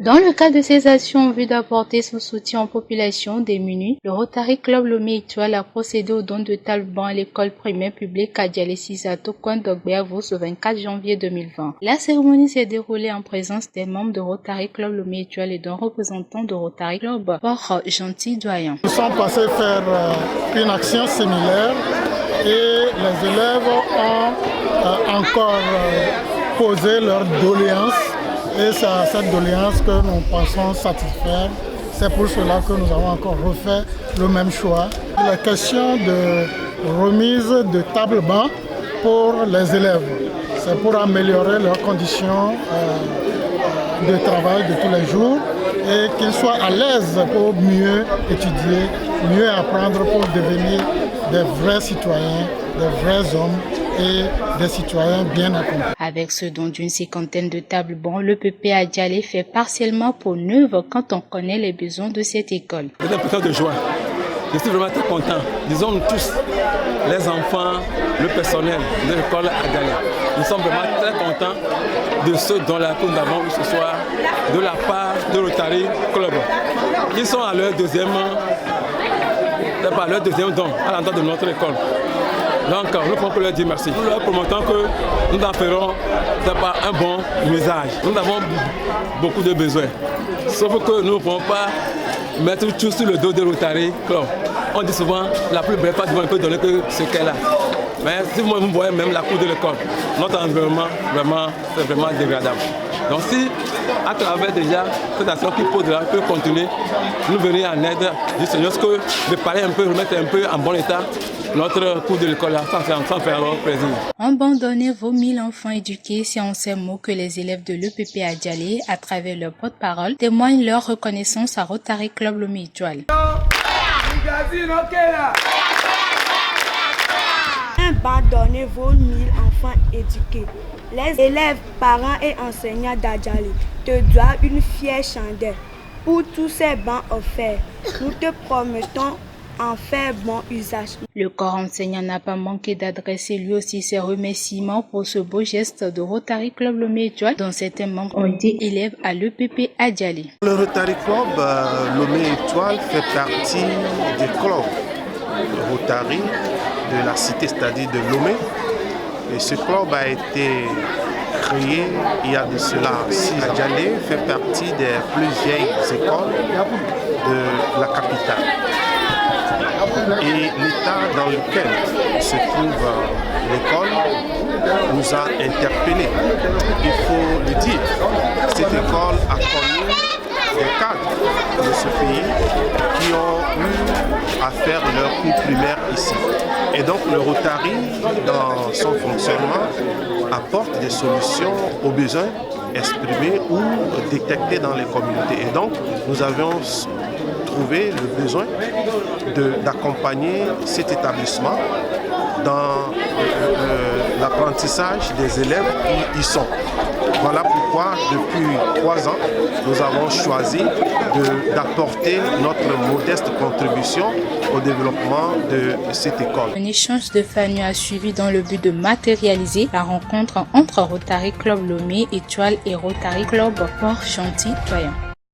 Dans le cadre de ces actions en vue d'apporter son soutien aux populations démunies, le Rotary Club Lomé Étoile a procédé au don de table-banc à l'école primaire publique Adjalé Sisato, coin d'Ogbeavos, le 24 janvier 2020. La cérémonie s'est déroulée en présence des membres de Rotary Club Lomé Étoile et d'un représentant de Rotary Club, Port Gentil Doyen. Nous sommes passés faire une action similaire et les élèves ont encore posé leurs doléances. Et c'est à cette doléance que nous pensons satisfaire. C'est pour cela que nous avons encore refait le même choix. La question de remise de table-banc pour les élèves. C'est pour améliorer leurs conditions de travail de tous les jours et qu'ils soient à l'aise pour mieux étudier, mieux apprendre pour devenir des vrais citoyens, des vrais hommes et des citoyens bien accomplis. Avec ce don d'une cinquantaine de tables-bancs, le PP Adjalé fait partiellement peau neuve quand on connaît les besoins de cette école. C'est un peu de joie. Je suis vraiment très content. Disons tous, les enfants, le personnel de l'école Adjalé. Nous sommes vraiment très contents de ce don-là que nous avons eu ce soir de la part de Rotary Club. Ils sont à leur deuxième don à l'endroit de notre école. Donc, nous pouvons leur dire merci. Nous leur promettons que nous en ferons un bon usage. Nous avons beaucoup de besoins. Sauf que nous ne pouvons pas mettre tout sur le dos de Rotary Club. On dit souvent, la plus belle part du monde ne peut donner que ce qu'elle a. Mais si vous voyez même la cour de l'école, notre environnement, c'est vraiment dégradable. Donc si, à travers déjà cette action qui peut continuer, nous venir en aide du Seigneur, ce que de parler un peu, remettre un peu en bon état notre cours de l'école là, sans faire plaisir. Abandonner vos 1000 enfants éduqués, c'est en ces mots que les élèves de l'EPP Adjalé, à travers leur porte-parole, témoignent leur reconnaissance à Rotary Club Lomé Étoile. Abandonnez vos 1000 enfants éduqués. Les élèves, parents et enseignants d'Adjalé te doivent une fière chandelle pour tous ces bancs offerts. Nous te promettons en faire bon usage. Le corps enseignant n'a pas manqué d'adresser lui aussi ses remerciements pour ce beau geste de Rotary Club Lomé Étoile, dont certains membres ont été élèves à l'EPP Adjalé. Le Rotary Club Lomé Étoile fait partie des clubs Rotary de la cité, c'est-à-dire de Lomé. Et ce club a été créé il y a de cela 6 ans. Adjalé fait partie des plus vieilles écoles de la capitale. Et l'état dans lequel se trouve l'école nous a interpellés. Il faut le dire, cette école a connu des cadres de ce pays qui ont eu à faire leur cours primaire ici. Et donc le Rotary, dans son fonctionnement, apporte des solutions aux besoins exprimés ou détectés dans les communautés. Et donc nous avions trouvé le besoin d'accompagner cet établissement dans l'apprentissage des élèves qui y sont. Voilà pourquoi, depuis 3 ans, nous avons choisi d'apporter notre modeste contribution au développement de cette école. Un échange de familles a suivi dans le but de matérialiser la rencontre entre Rotary Club Lomé Étoile et Rotary Club Port Gentil Doyen.